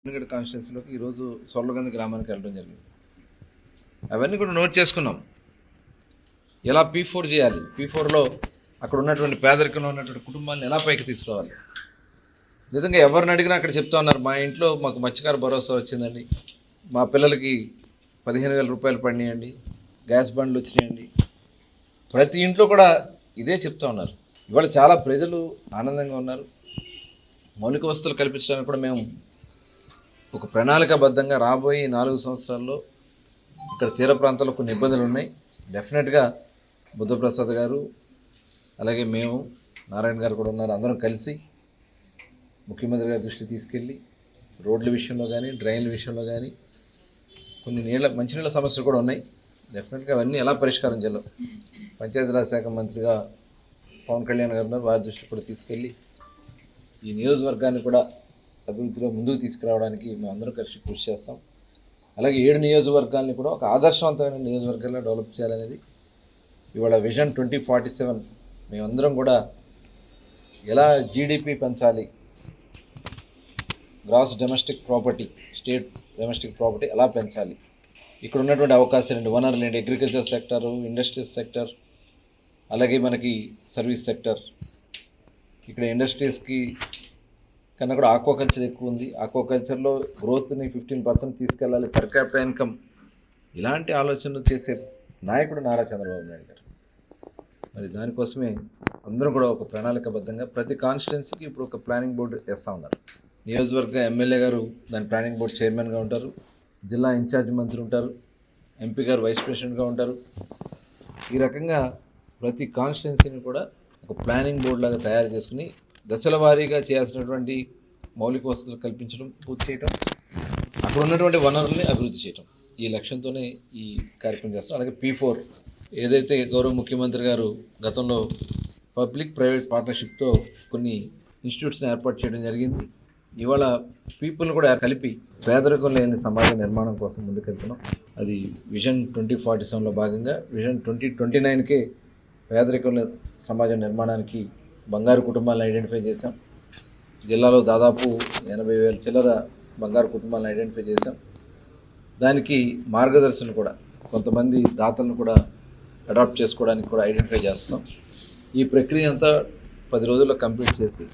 కాన్స్టిట్యున్సీలోకి ఈరోజు సోర్లగంది గ్రామానికి వెళ్ళడం జరిగింది. అవన్నీ కూడా నోట్ చేసుకున్నాం. ఎలా P4 చేయాలి, P4లో అక్కడ ఉన్నటువంటి పేదరికంలో ఉన్నటువంటి కుటుంబాలను ఎలా పైకి తీసుకురావాలి. నిజంగా ఎవరిని అడిగినా అక్కడ చెప్తా ఉన్నారు, మా ఇంట్లో మాకు మత్స్యకార భరోసా వచ్చిందండి, మా పిల్లలకి 15,000 రూపాయలు పడినాయండి, గ్యాస్ బండ్లు వచ్చినాయండి. ప్రతి ఇంట్లో కూడా ఇదే చెప్తా ఉన్నారు. ఇవాళ చాలా ప్రజలు ఆనందంగా ఉన్నారు. మౌలిక వసతులు కల్పించడానికి కూడా మేము ఒక ప్రణాళికాబద్ధంగా రాబోయే 4 సంవత్సరాల్లో ఇక్కడ తీర ప్రాంతాల్లో కొన్ని ఇబ్బందులు ఉన్నాయి. డెఫినెట్గా బుద్ధప్రసాద్ గారు అలాగే మేము నారాయణ గారు కూడా ఉన్నారు, అందరం కలిసి ముఖ్యమంత్రి గారి దృష్టి తీసుకెళ్ళి రోడ్ల విషయంలో కానీ డ్రైన్ల విషయంలో కానీ కొన్ని మంచినీళ్ళ సమస్యలు కూడా ఉన్నాయి. డెఫినెట్గా అవన్నీ ఎలా పరిష్కారం చేయాలో పంచాయతీరాజ్ శాఖ మంత్రిగా పవన్ కళ్యాణ్ గారు ఉన్నారు, వారి దృష్టి కూడా తీసుకెళ్ళి ఈ నియోజకవర్గాన్ని కూడా అభివృద్ధిలో ముందుకు తీసుకురావడానికి మేము అందరం కలిసి కృషి చేస్తాం. అలాగే 7 నియోజకవర్గాల్ని కూడా ఒక ఆదర్శవంతమైన నియోజకవర్గాల్లో డెవలప్ చేయాలనేది ఇవాళ విజన్ 2047. మేమందరం కూడా ఎలా జీడిపి పెంచాలి, gross domestic property, state domestic property ఎలా పెంచాలి, ఇక్కడ ఉన్నటువంటి అవకాశాలు వనరులు ఏంటి, అగ్రికల్చర్ సెక్టర్, ఇండస్ట్రీస్ సెక్టర్, అలాగే మనకి సర్వీస్ సెక్టర్. ఇక్కడ ఇండస్ట్రీస్కి కన్నా కూడా ఆక్వాకల్చర్ ఎక్కువ ఉంది. ఆక్వాకల్చర్లో గ్రోత్ని 15% తీసుకెళ్ళాలి, పర్ క్యాపిటల్ ఇన్కమ్. ఇలాంటి ఆలోచనలు చేసే నాయకుడు నారా చంద్రబాబు నాయుడు గారు. మరి దానికోసమే అందరం కూడా ఒక ప్రణాళికాబద్ధంగా ప్రతి కాన్స్టిట్యున్సీకి ఇప్పుడు ఒక ప్లానింగ్ బోర్డు వేస్తూ ఉన్నారు. నియోజకవర్గ ఎమ్మెల్యే గారు దాని ప్లానింగ్ బోర్డు చైర్మన్గా ఉంటారు, జిల్లా ఇన్ఛార్జ్ మంత్రి ఉంటారు, ఎంపీ గారు వైస్ ప్రెసిడెంట్గా ఉంటారు. ఈ రకంగా ప్రతి కాన్స్టిట్యున్సీని కూడా ఒక ప్లానింగ్ బోర్డు లాగా తయారు చేసుకుని దశల వారీగా చేయాల్సినటువంటి మౌలిక వసతులు కల్పించడం, పూర్తి చేయడం, అక్కడ ఉన్నటువంటి వనరుల్ని అభివృద్ధి చేయడం, ఈ లక్ష్యంతోనే ఈ కార్యక్రమం చేస్తాం. అలాగే P4 ఏదైతే గౌరవ ముఖ్యమంత్రి గారు గతంలో పబ్లిక్ ప్రైవేట్ పార్ట్నర్షిప్తో కొన్ని ఇన్స్టిట్యూట్స్ని ఏర్పాటు చేయడం జరిగింది. ఇవాళ పీపుల్ని కూడా కలిపి పేదరికం లేని సమాజ నిర్మాణం కోసం ముందుకెళ్తున్నాం. అది విజన్ 2047లో భాగంగా విజన్ 2029కే పేదరికం లేని సమాజ నిర్మాణానికి బంగారు కుటుంబాలను ఐడెంటిఫై చేశాం. జిల్లాలో దాదాపు 80,000 చిల్లర బంగారు కుటుంబాలను ఐడెంటిఫై చేశాం. దానికి మార్గదర్శనం కూడా కొంతమంది దాతలను కూడా అడాప్ట్ చేసుకోవడానికి కూడా ఐడెంటిఫై చేస్తున్నాం. ఈ ప్రక్రియ అంతా 10 రోజుల్లో కంప్లీట్ చేసి